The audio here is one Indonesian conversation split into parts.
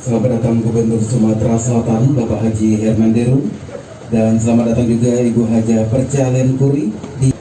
Selamat datang Gubernur Sumatera Selatan Bapak Haji Herman Deru, dan selamat datang juga Ibu Haja Perca Lenkuri di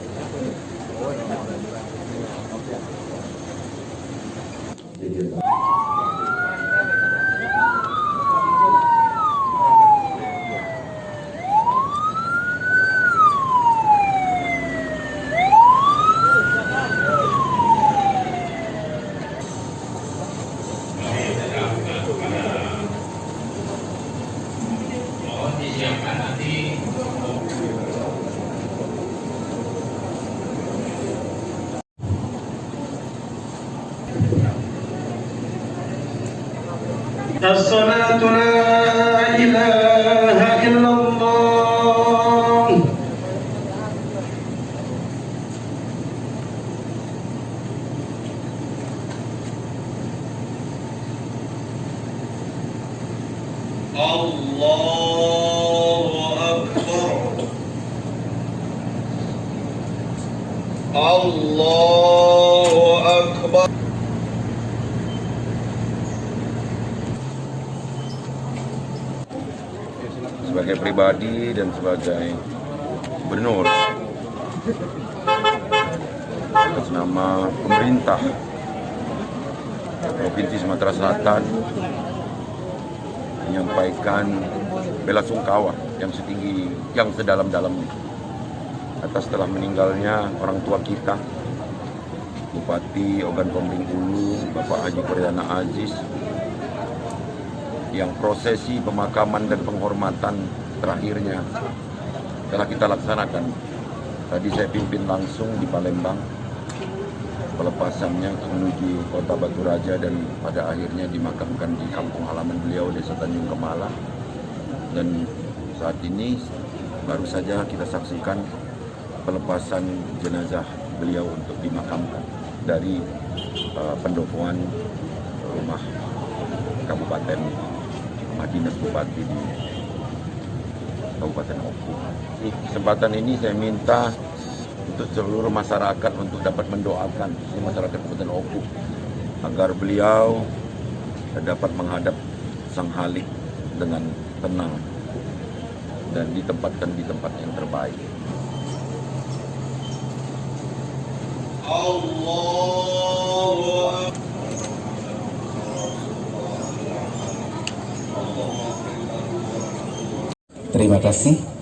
الصلاة لا إله إلا الله الله أكبر الله أكبر. Sebagai pribadi dan sebagai gubernur atas nama pemerintah Provinsi Sumatera Selatan menyampaikan bela sungkawa yang setinggi, yang sedalam-dalamnya atas telah meninggalnya orang tua kita, Bupati Ogan Komering Ulu, Bapak Haji Perdana Aziz, yang prosesi pemakaman dan penghormatan terakhirnya telah kita laksanakan. Tadi saya pimpin langsung di Palembang, pelepasannya menuju kota Batu Raja, dan pada akhirnya dimakamkan di kampung halaman beliau, Desa Tanjung Kemala. Dan saat ini baru saja kita saksikan pelepasan jenazah beliau untuk dimakamkan dari pendopoan rumah Kabupaten Dinas Bupati di Kabupaten Oku. Di kesempatan ini saya minta untuk seluruh masyarakat untuk dapat mendoakan masyarakat Kabupaten Oku agar beliau dapat menghadap Sang Halik dengan tenang dan ditempatkan di tempat yang terbaik. Allah. Terima kasih.